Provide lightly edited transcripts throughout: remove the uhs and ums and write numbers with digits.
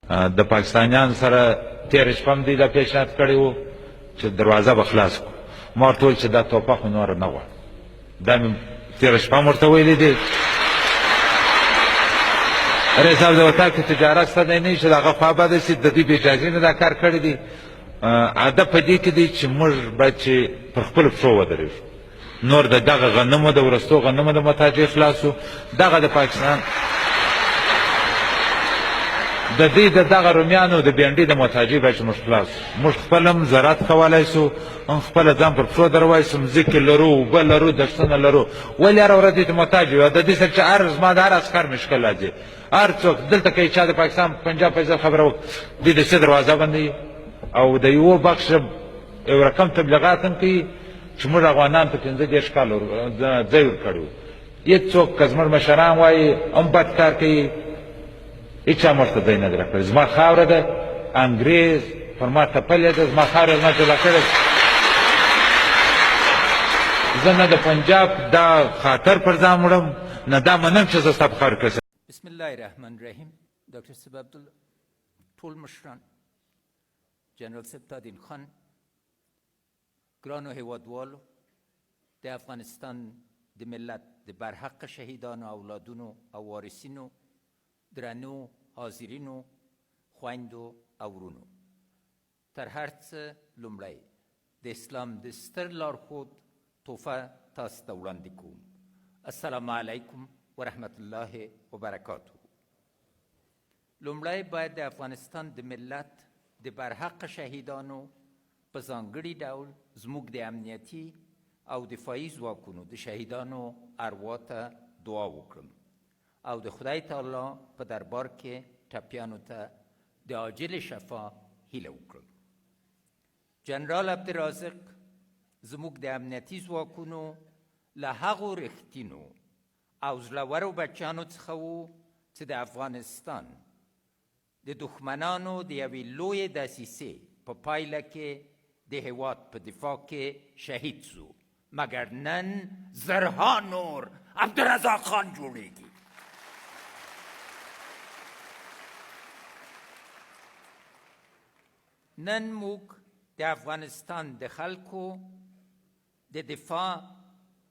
د پاکستانیانو سره تېره شپه هم دوی دا پیشنهاد کړی و چې دروازه به خلاص کړو. ما ورته وویل چې دا توپه خو نوره نه غواړم. دا مې تېره شپه هم ورته ویلي دي. رئیس صاحب د وطن کې تجارت شته دی نه وي چې د هغه خوا بده شي، د دوی بې اجازې نه دا کار کړی دی. هدف په دې کې دی چې موږ باید چې پر خپلو پښو ودرېږو، نور د دغه غنمو د ورستو غنمو د محتاجۍ خلاص شو. دغه د پاکستان د دوی د دغه رومیانو د بینډۍ د محتاجۍ باید چې موږ خلاص شو. موږ خپل هم زراعت کولی شو، هم خپله ځان پر پښو درولی شو، مځکې لرو، اوبه لرو، دښتونه لرو. ولې هره ورځ دې ته محتاج یو؟ د دې سره چې هر زما د هر عسکر مشکل راځي، هر څوک دلته که چا د پاکستان پنجاب فیصل خبره وکړي، دوی د څه دروازه بندوي او د یوه بخش یو رقم تبلیغات هم کوي چې موږ افغانان ته 15 کاله ځای ورکړی و. هېڅ څوک که زموږ مشران وایي هم بد کار کوي، هېچا موږ ته ځای نه دی راکړی. زما خاوره ده، انګرېز پر ما تپلې ده، زما خاوره زما جلا کړې ده. زه نه د پنجاب دا خاطر پر ځان وړم، نه دا منم چې زه ستا په خاوره کې. بسم الله الرحمن الرحیم. ډاکټر صاحب عبدالله، ټول مشران، جنرال صاحب تلین خان، ګرانو هیوادوالو، د افغانستان د ملت د برحق شهیدانو اولادونو او وارثینو، درنو حاضرینو، خویندو او ورونو، تر هر څه لومړی د اسلام د ستر لارښود تحفه تاسو ته وړاندې کوم. السلام علیکم ورحمت الله وبرکاته. لومړی باید د افغانستان د ملت د برحق شهیدانو په ځانګړي ډول زموږ د امنیتي او دفاعي ځواکونو د شهیدانو اروا ته دعا وکړم او د خدای تعالی په دربار کې ټپیانو ته د عاجل شفا هیله وکړم. جنرال عبدالرازق زموږ د امنیتي ځواکونو له هغو رښتینو او زړورو بچیانو څخه و چې د افغانستان د دښمنانو د یوې لویې دسیسې په پایله کې د هیواد په دفاع کې شهید سو، مګر نن زرها نور عبدالرازق خان جوړیږي. نن موږ د افغانستان د خلکو د دفاع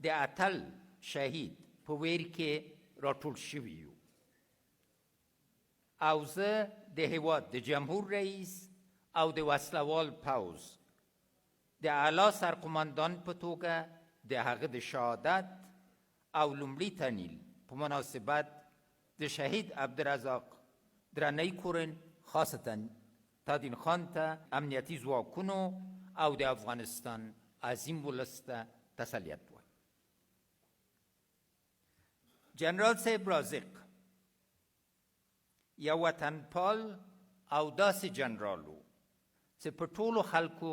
د اتل شهید په ویر کې راټول شوي یو او زه د هیواد د جمهور رئیس او د وسلوال پوځ د اعلی سرقومندان په توګه د هغه د شهادت او لومړي تنیل په مناسبت د شهید عبدالرازق درنۍ کورن، خاصتا تلین خان ته، امنیتي ځواکونو او د افغانستان عظیم ولس ته تسلیت وایم. جنرال صاحب رازق یو وطنپال او داسې جنرال و چې په ټولو خلکو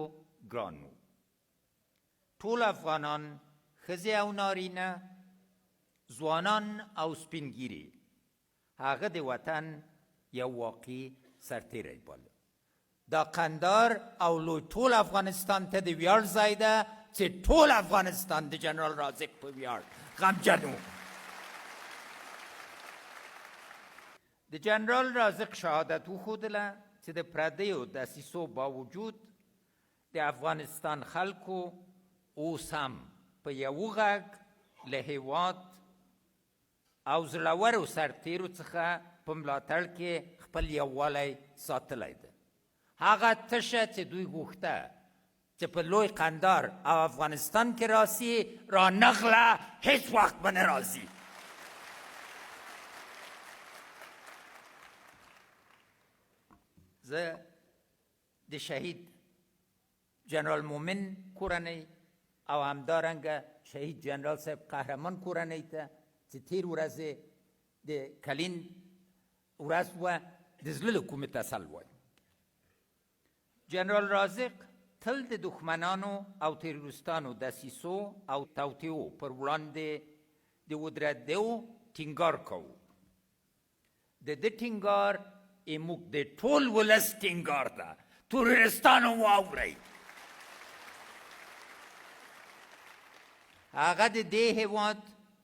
ګران و. ټول افغانان، ښځې او نارینه، ځوانان او سپینګیري، هغه د وطن یو واقعي سرتیری باله. دا کندهار او لوی ټول افغانستان ته د ویاړ ځای ده چې ټول افغانستان د جنرال رازق په ویاړ غمجن و. د جنرال رازق شهادت وښودله چې د پردیو دسیسو باوجود د افغانستان خلکو اوس هم په یو غږ له هیواد او زړورو سرتیرو څخه په ملاتړ کې خپل یووالی ساتلی ده. هغه تشه چې دوی غوښته چې په لوی کندهار او افغانستان کې راسي، را نغله هیڅ وخت به نه راځي. زه د شهید جنرال مومن کورنۍ او همدارنګه شهید جنرال صاحب قهرمان کورنۍ ته چې تیر ورځې د تلین ورځ وه، د زړه له کومې تسل وایم. جنرال رازق تل د دښمنانو او تروریستانو دسیسو او توطیو پر وړاندې د ودرېدو ټینګار کوو. د ده ټینګار موږ د ټول ولس ټینګار ده. تروریستانو واورئ، هغه د دې هیواد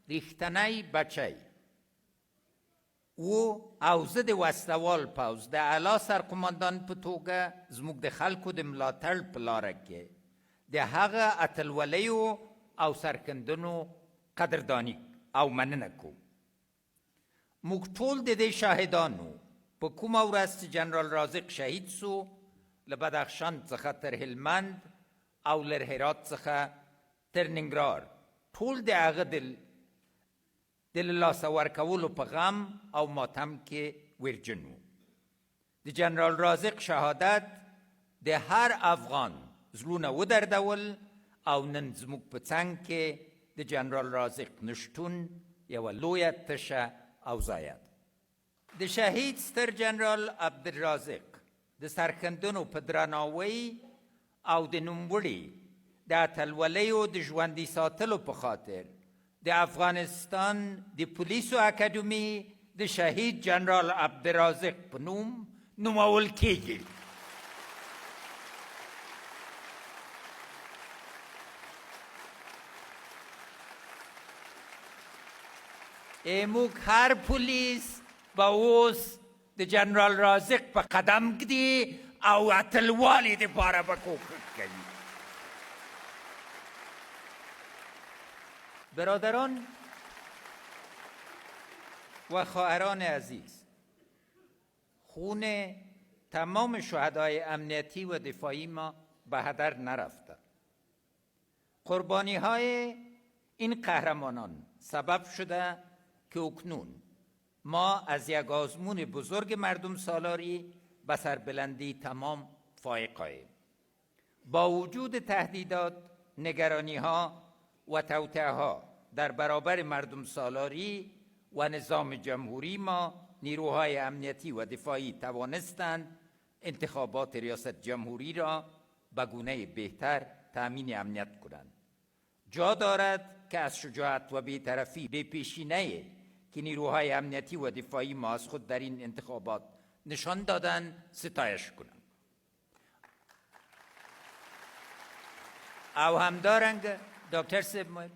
ریښتنی بچی او او زه د وسلوال پوځ د اعلی سرقومندان په توګه زموږ د خلکو د ملاتړ په لاره کې د هغه اتلولیو او سرکندنو قدردانی او مننه کوو. موږ ټول د دې شاهدانو په کومه ورځ چې جنرال رازق شهید سو له بدخشان څخه تر هلمند او له هرات څخه تر ننګرهار ټول د هغه د لاسه ورکولو په غم او ماتم کې ویرجن وو. د جنرال رازق شهادت د هر افغان زړونه ودردول او نن زموږ په څنګ کې د جنرال رازق نشتون یوه لویه تشه او ضایع ده. د شهید ستر جنرال عبدالرازق د سرښندنو په درناوي او د نوموړي د اتلولیو د ژوندي ساتلو په خاطر د افغانستان د پوليسو اکاډمي د شهید جنرال عبدالرازق په نوم نومول کیږي. موږ هر پولیس به اوس د جنرال رازق په قدم ږدي او اتلوالي دپاره به کوښښ کوي. برادران و خواهران عزیز، خون تمام شهدای امنیتی و دفاعی ما به هدر نرفته. قربانی های این قهرمانان سبب شده که اکنون ما از یک آزمون بزرگ مردم سالاری به سربلندی تمام فائقیم. با وجود تهدیدات، نگرانی ها و توطئه ها در برابر مردم سالاری و نظام جمهوری ما نیروهای امنیتی و دفاعی توانستند انتخابات ریاست جمهوری را به گونه بهتر تأمین امنیت کنند. جا دارد که از شجاعت و بی‌طرفی به پیشینه که نیروهای امنیتی و دفاعی ما از خود در این انتخابات نشان دادن ستایش کنند. او همدارنگ دکتر صاحب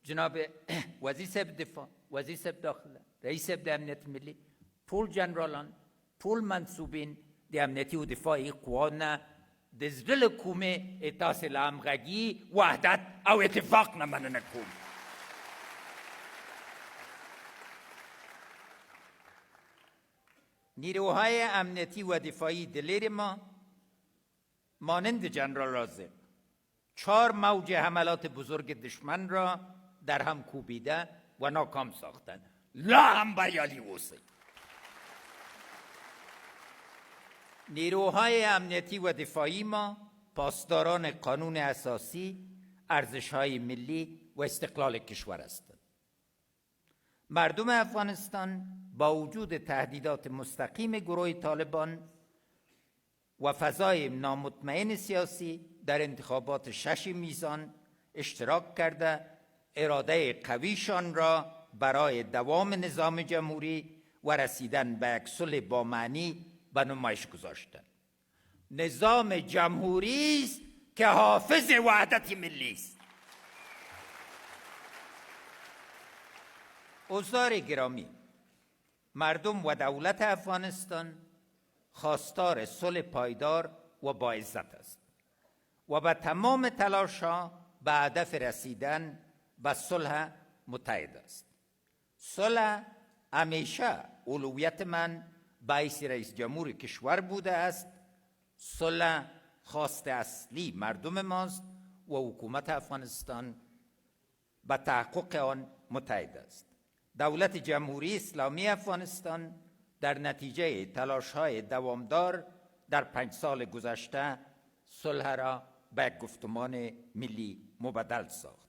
جناب وزیر صاحب دفاع، وزیر صاحب داخله، رئیس صاحب د امنیت ملی، ټول جنرالان، ټول منصوبین د امنیتي و دفاعي قوا نه د زړه له کومې تاسې له همغږي، وحدت او اتفاق نه مننه کوم. نیروهای امنیتی و دفاعی دلیر ما مانند جنرال رازق 4 موج حملات بزرگ دشمن را در هم کوبیده و ناکام ساختند. لا هم بریالی اوسید. نیروهای امنیتی و دفاعی ما پاسداران قانون اساسی، ارزش‌های ملی و استقلال کشور هستند. مردم افغانستان با وجود تهدیدات مستقیم گروه طالبان و فضای نامطمئن سیاسی در انتخابات 6 میزان اشتراک کرده اراده قویشان را برای دوام نظام جمهوری و رسیدن به یک صلح با معنی به نمایش گذاشتند. نظام جمهوری است که حافظ وحدت ملی است. حضار گرامی، مردم و دولت افغانستان خواستار صلح پایدار و باعزت است و به تمام تلاش‌ها به هدف رسیدن به صلح متحد است. صلح همیشه اولویت من به حیث رئیس جمهور کشور بوده است. صلح خواست اصلی مردم ماست و حکومت افغانستان به تحقق آن متحد است. دولت جمهوری اسلامی افغانستان در نتیجه تلاش‌های دوامدار در 5 سال گذشته صلح را به گفتمان ملی مبدل ساخت.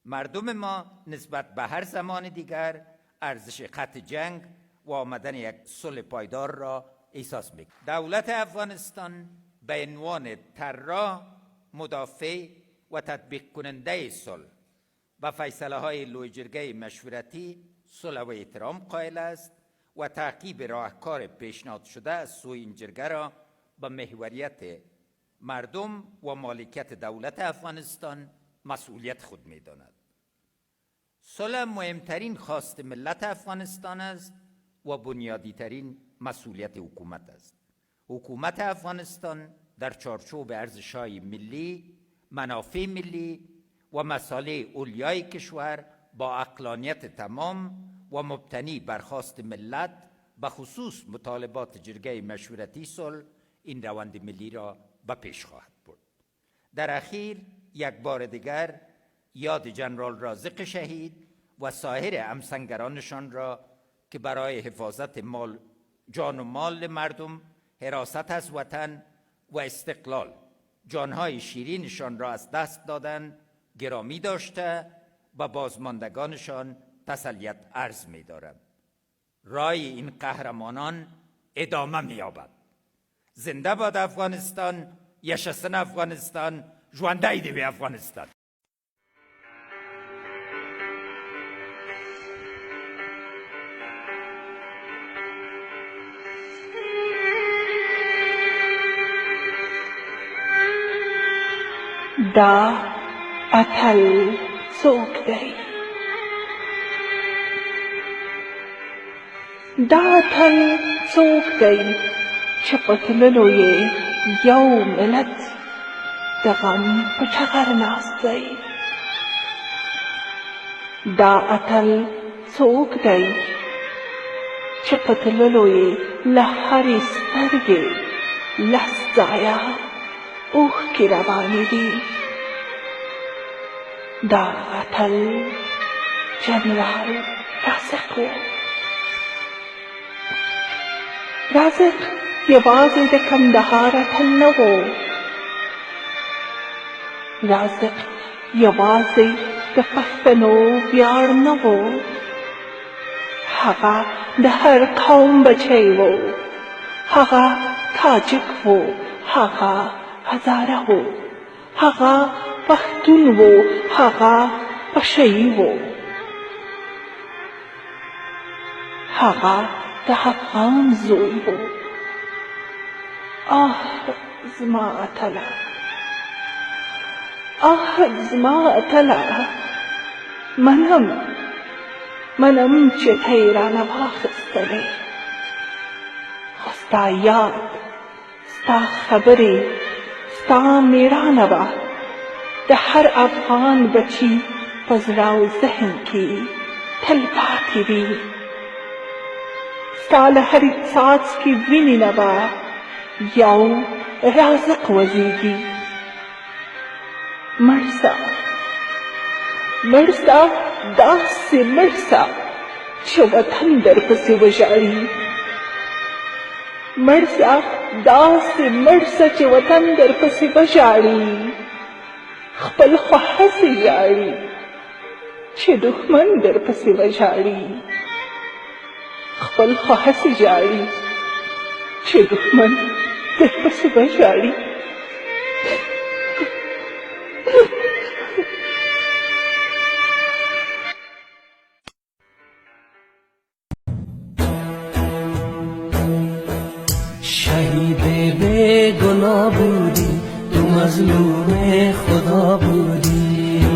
مردم ما نسبت به هر زمان دیگر ارزش خط جنگ و آمدن یک صلح پایدار را احساس می‌کند. دولت افغانستان به عنوان طراح، مدافع و تطبیق کننده صلح و فیصله‌های لوی جرگه مشورتی صلح و احترام قائل است و تعقیب راهکار پیشنهاد شده از سوی این جرگه را به محوریت مردم و مالکیت دولت افغانستان مسئولیت خود می‌داند. صلح مهمترین خواست ملت افغانستان است و بنیادی ترین مسئولیت حکومت است. حکومت افغانستان در چارچوب ارزش‌های ملی، منافع ملی و مصالح اولیای کشور با عقلانیت تمام و مبتنی بر خواست ملت به خصوص مطالبات جرگه مشورتی صلح این روند ملی را به پیش خواهد برد. در اخیر یک بار دیگر یاد جنرال رازق شهید و سایر همسنگرانشان را که برای حفاظت جان و مال مردم، حراست از وطن و استقلال جانهای شیرینشان را از دست دادند گرامی داشته و بازماندگانشان تسلیت عرض می دارم. رای این قهرمانان ادامه می یابد. زنده باد افغانستان، یشستن افغانستان، ژوندی دی افغانستان. دا اتل څوک دی؟ دا اتل څوک دی چې په تللو یې یو ملت د غم په ټغر ناست دی؟ دا اتل څوک دی چې په تللو یې له هرې سترګې لس ځایه اوښکې روانې دي؟ دا اتل جنرال رازق و. رازق یوازې د کندهار اتل نه و. رازق یوازې د پښتنو ویاړ نه و. هغه د هر قوم بچی و. هغه تاجک و، هغه هزاره و، هغه پښتون و، هغه پشه‌ای و، هغه د افغان زوی و. آه زما اتله، آه زما اتله، منم چې ته یې رانه واخیستلې، خو ستا یاد، ستا خبرې، ستا میړانه به د هر افغان بچي په زړه او ذهن کې تل پاتې وي. ستا له هرې څاڅکي وینې نه به یو رازق وزیږي. مړ سه، مړ سه، داسې مړ سه چې وطن درپسې وژاړي. مړ سه، داسې مړ سه چې وطن درپسې وژاړي. خپل خو هسې ژاړي چې دښمن درپسې وژاړي. خپل خو هسې ژاړي چې دښمن درپسې وژاړي. شهید بے گناه بودی، تو مظلوم خدا بودی.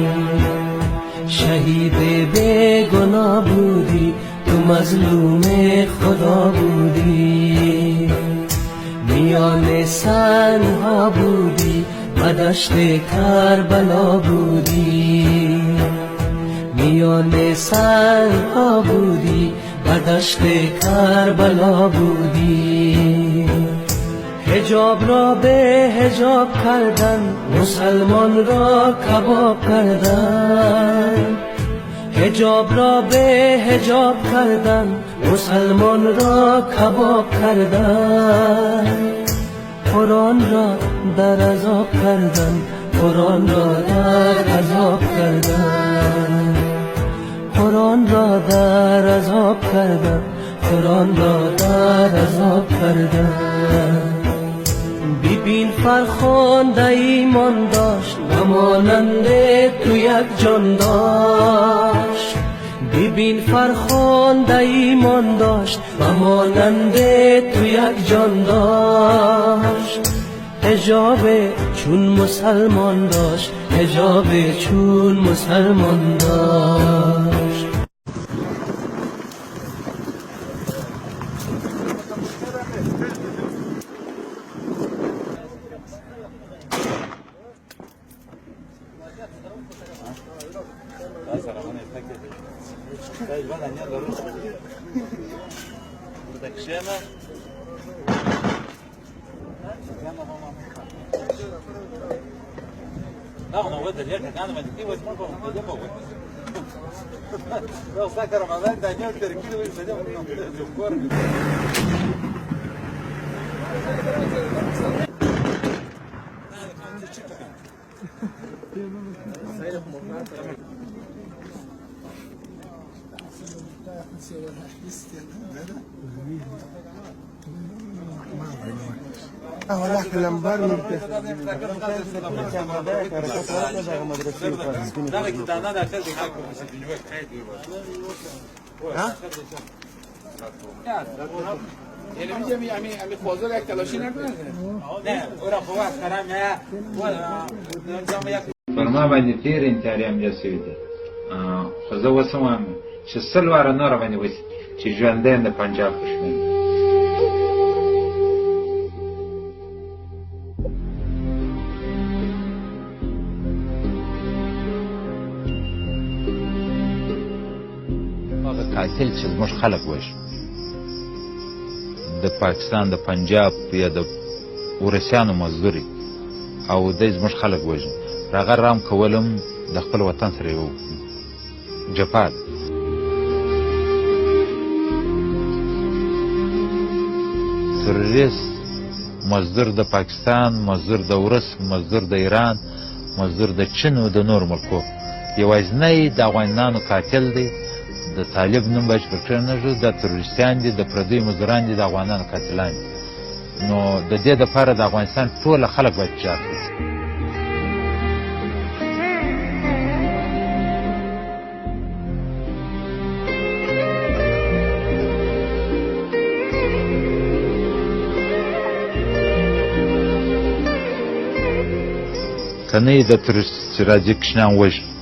شهید بے گناه بودی، تو مظلوم خدا بودی. میان سنگها بودی، و دشت کربلا بودی. میان سنگها بودی، و دشت کربلا بودی. حجاب را به حجاب کردن، مسلمان را کباب کردن. حجاب را به حجاب کردن، مسلمان را کباب کردن. قرآن را در عذاب کردن، قرآن را در عذاب کردن. قرآن را در عذاب کردن، قرآن را در عذاب کردن. ببین فرخنده ایمان داشت، نمانند تو یک جان داشت. ببین فرخنده ایمان داشت، نمانند تو یک جان داشت. حجاب چون مسلمان داشت، حجاب چون مسلمان داشت. پر ما باندې ډېر انتحاري عملیات شوي دي خو زه اوس هم وایم چې 100 واره نوره باندې وشي چې ژوندی یم د پنجاب دښمن هغه قاتل چې زموږ خلک وژني د پاکستان د پنجاب یا د ورسیانو مزدوري او دی زموږ خلک وژني هغه رام کولم د خپل وطن سره یو جفا ده تروریست مزدور د پاکستان مزدور د ورس مزدور د ایران مزدور د چین او د نور ملکو یوازینی د افغانانو قاتل دی د طالب نوم به چې پر کښېنږدي دا تروریستیان دي د پردیو مزدوران دي د افغانانو قاتلان دي نو د دې دپاره د افغانستان ټوله خلک باید جهاد وکړي که نه یې د تروریست چې راځي کشنان وژني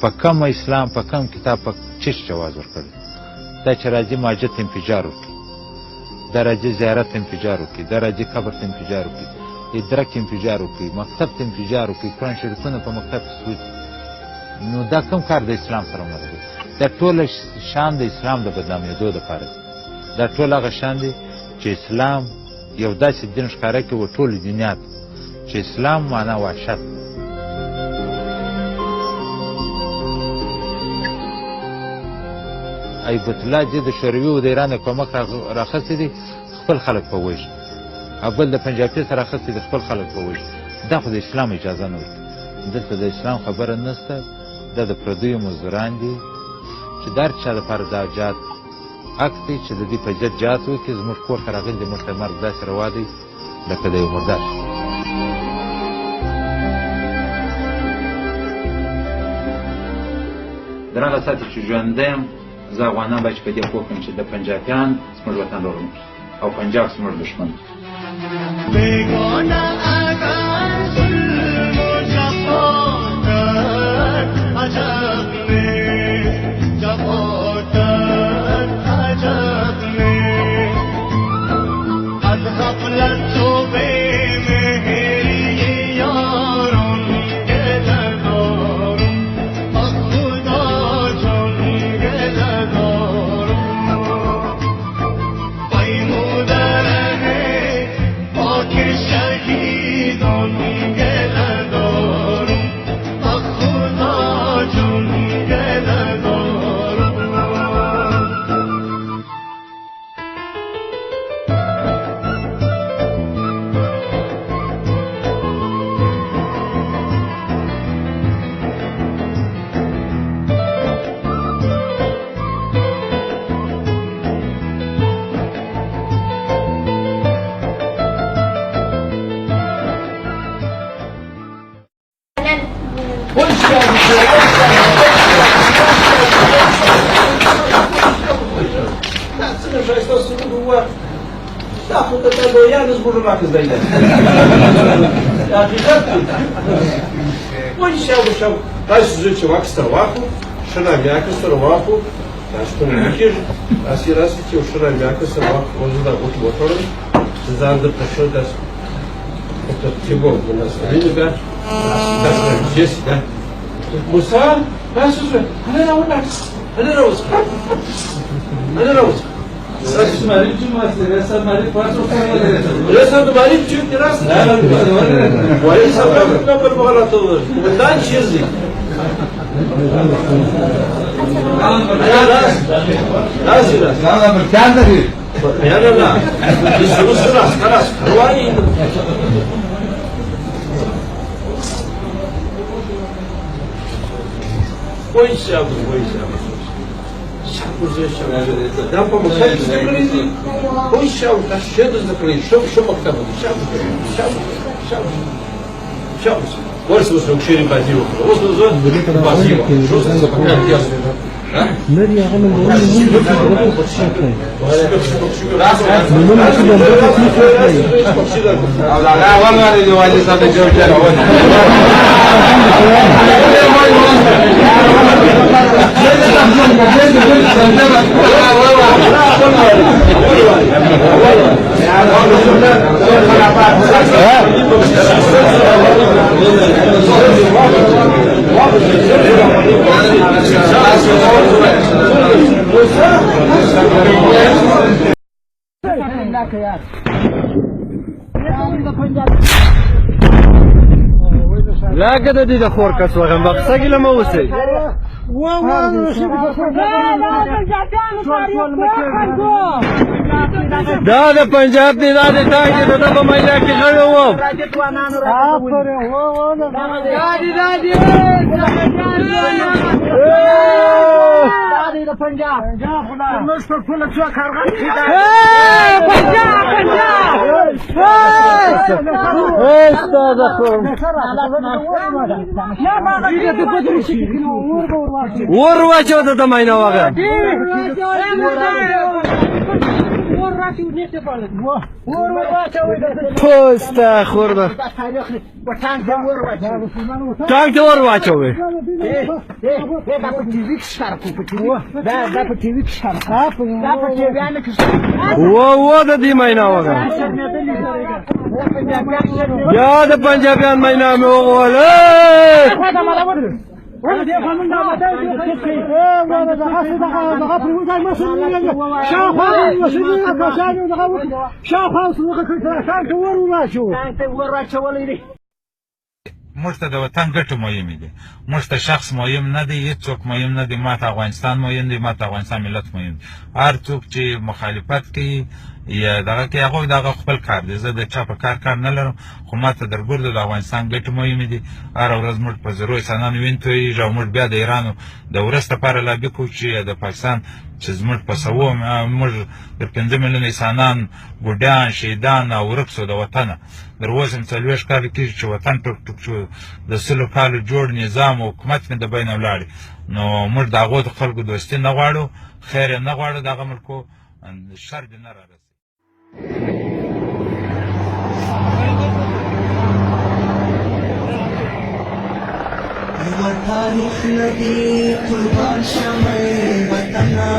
په کم اسلام په کم کتاب په چیش جواز ورکړی دا چې راځي مسجد ته انفجار وکړي دا راځي زیارت ته انفجار وکړي دا راځي قبر ته انفجار وکړي ادرک انفجار وکړي مکتب ته انفجار وکړي قرآن شریفونه په مکتب کې سوځي نو دا کوم کار د اسلام سره مرسته کوي دا ټوله شان د اسلام د بدنامېدو دپاره دی دا ټول هغه شان دی چې اسلام یو داسې دین ښکاره کړي و ټولې دنیا ته چې اسلام معنا وحشت ایبت الله دې د شوروي او د ایران کومک راخستی دي خپل خلک په وژني او بل د پنجابي سره راخستی دي خپل خلک په وژني دا خو د اسلام اجازه نه ورکوي دلته د اسلام خبره نشته دا د پردیو مزدوران دي چې د هر چا دپاره دا جهاد حق دی چې د دې په ضد جهاد وکړي زموږ کور ته راغلي دي موږ ته مرګ داسې روا دی لکه د یو مردار در هغه ساعت چې ژوندی یم زه افغانان باید چې په دې پوه کړم چې د پنجابیان زموږ وطن لرونکي او پنجاب زموږ دښمن تاسو زه چې واکس تر واخلو ښه نامیاکه سره واخلو تاسو ته نه کېږي تاسې راسئ چې یو ښه نامیاکه سره واخلو زه دا غوټې وتړم چې ځان درته ښه داسې په ترتیب وناسنینو بیا داسې راویښېسي ده موسی تاسو زوی هله راولاړ هله راوځه هله راوځه رسم دوباره چی درست؟ ولی سبب نبر بغلط بود. بدن چیزی. راست. نه مرکز داری. نه. این سروس راست خلاص. روانی. وایسا. دام په مخکې څنګه دي وای شاو تاسو شه د ذکرې شو مکتب دي شاو ورس وسو شيرين باتي وخلاص وسو باتي شو څنګه په کار کې ها نري هغه من او لا والله دي والي صاحب جوړ کړو لا قد دي دخور كسوغن بقصة لما وسي دا د پنجاب دی دا د ټانګ دی دا په مایلا کې غړو و د پنجاب موږ په ټول څو کارغان ور واچو ته ماینا واغه پوستا خورده تانک ته ور واچوي دا په ټي وي کې ښکار کوو دا په ټي وي کې ښکار دا په ټي وي کې و د دې مینا وګه یا د پنجابیان مینا مې وغواله موږ ته د وطن ګټه مهمه دي موږ ته شخص مهم نه دی هیڅوک مهم نه دی ما ته افغانستان مهم دی ما ته افغانستان ملت مهم دی هر څوک چې مخالفت کوي یا دغه کې هغه دغه خپل کار دی زه د چا په کار نه لرم خو ما ته درګور د افغانستان ګټه مهمه دي هر ورځ موږ په زرو انسانان وینو تویږي او موږ بیا د ایران د ورسته لپاره لابي کوو چې د پاکستان چې زموږ په سوو موږ د 5 میلیونه انسانان ګوډیان شهیدان او ورک سو د وطنه در اوس هم 40 کال کېږي چې وطن ټوک ټوک شو د 100 کالو جوړ نظام او حکومت مې د بینه ولاړې نو موږ د هغو د خلکو دوستي نه غواړو خیر نه غواړو دغه ملکو شر دې نه رارسي یو تاریخ ندی قربان شمع وطنا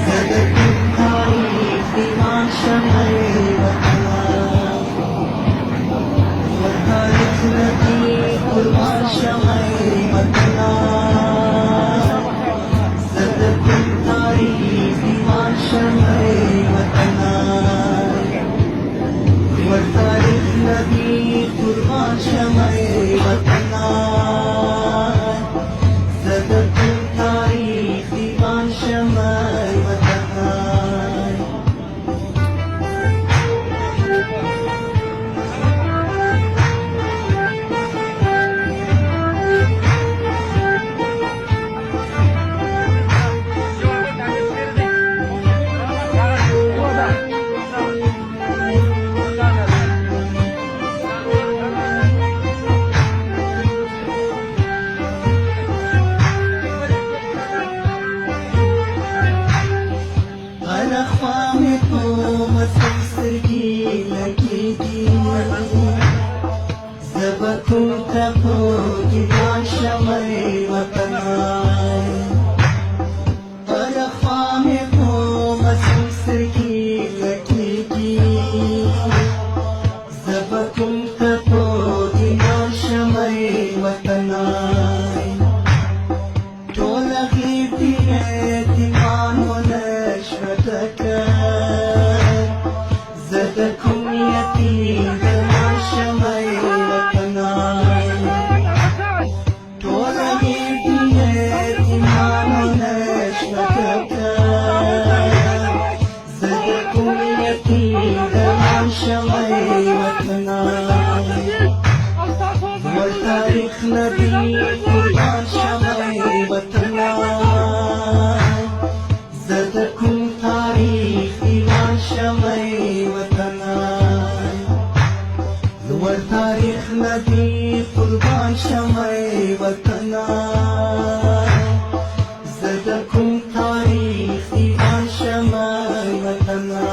زده تاریخ دیوان شمع وطنا یو تاریخ ندی قربان شمع وطنا زده تاریخ دیوان شمع وطنا یو تاریخ ندی قربان شمع وطنا زده تاریخ دیوان شمع وطنا ټول غیب دی اعتماد ونه امنيتي روان شوی وطنا ور تاریخ ندی قربان شوی وطنا زد کوم تاریخ ایمان شوی وطنا ور تاریخ ندی قربان شوی وطنا زد کوم تاریخ ایمان شوی وطنا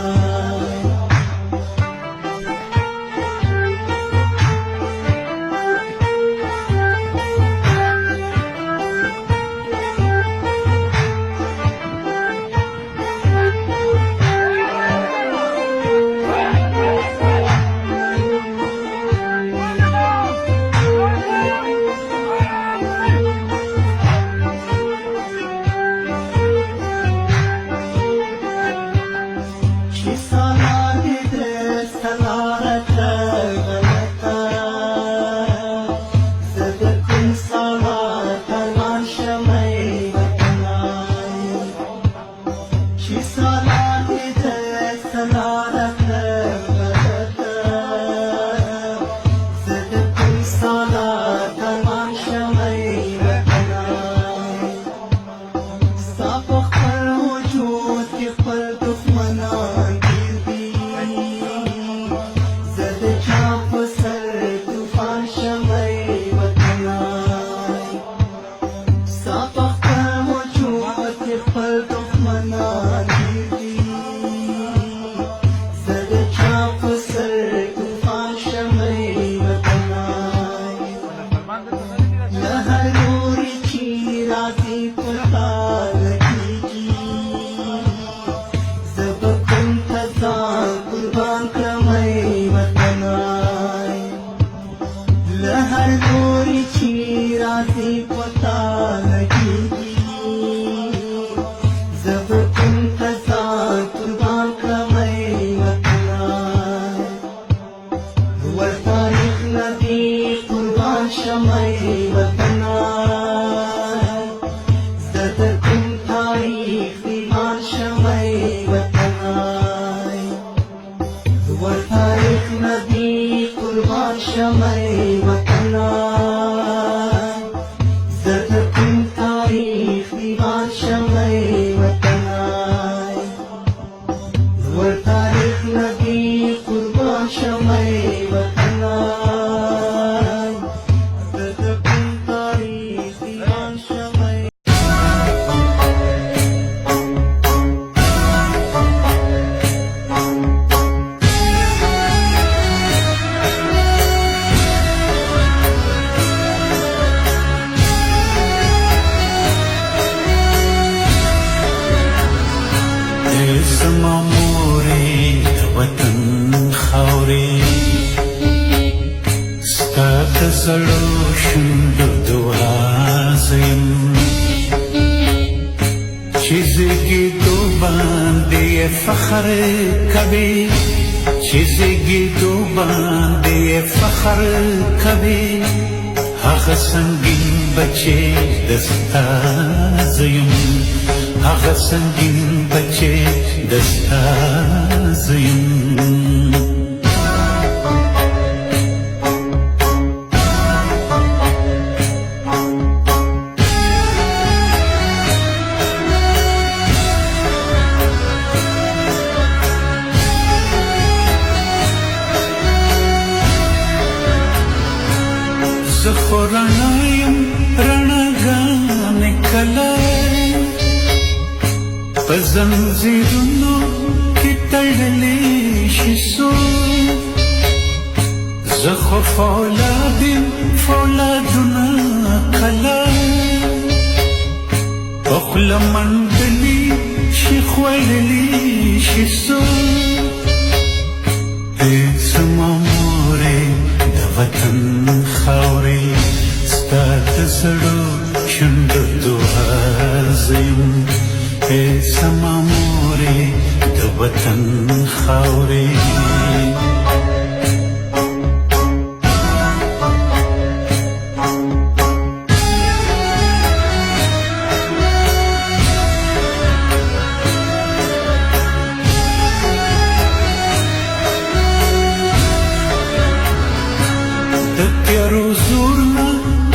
د تیارو زورنا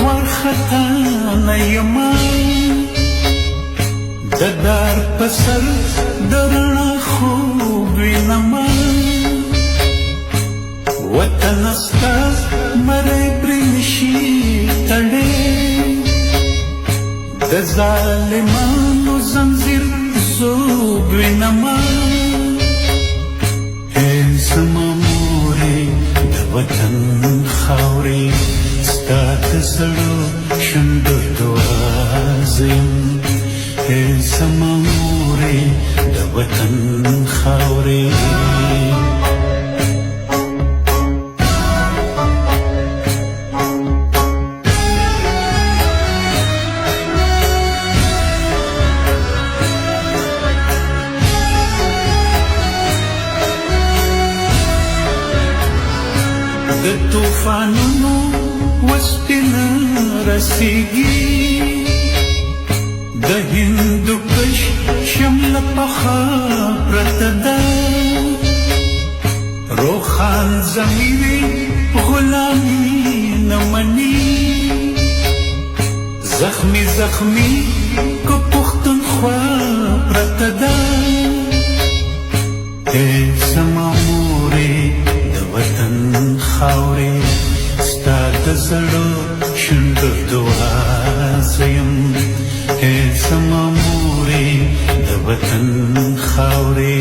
ورخطا نه یما د دار په سر د رڼا خوب وینما وطن ستا مری پرې نشي تړلی د ظالمانو زنځیر زوب وینما ای زما مورې د وطن خاورې ستا د زړو شونډو دعا زه یم ای زما مورې د وطن خاورې طوفانونو وسپنه رسیږي د هندوکش شمله پخه پرته ده روښان ضمیرې غلامي نه مني زخمي زخمي که پښتونخوا پرته ده ای زما مورې وطن خاورې ستا د زړو شونډو دعا زه یم ای زما مورې د وطن خاورې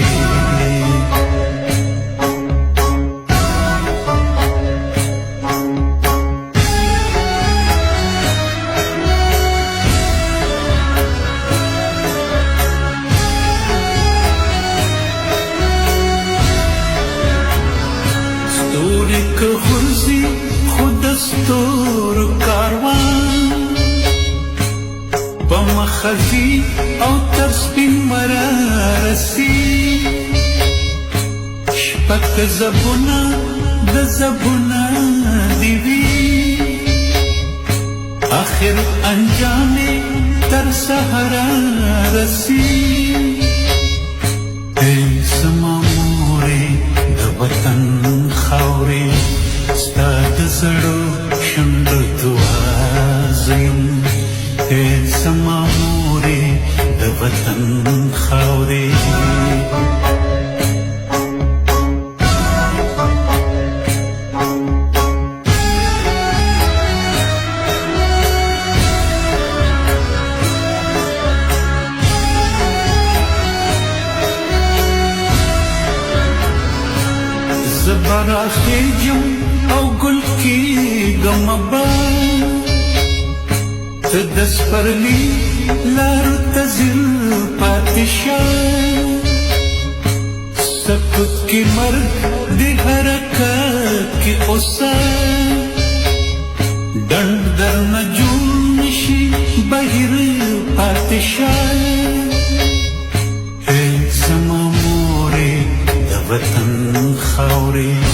که غرزی خود ستور کاروان با مخزی او تر سپین مرا رسی شپک زبونا د زبونا دیوی آخر انجام تر سهرا رسی ای زما مورې د وطن خاورې ستا د زړو شونډو دعا زه یم ای زما مورې د وطن خاورې زبرا خیجم او گل کی گمبا تدس پرلی لارو تزل پاتشا سکت کی مرد دی حرکت کی اوسا ڈنڈ در نجوم نشی بہر پاتشا ای زما مورې د وطن خاورې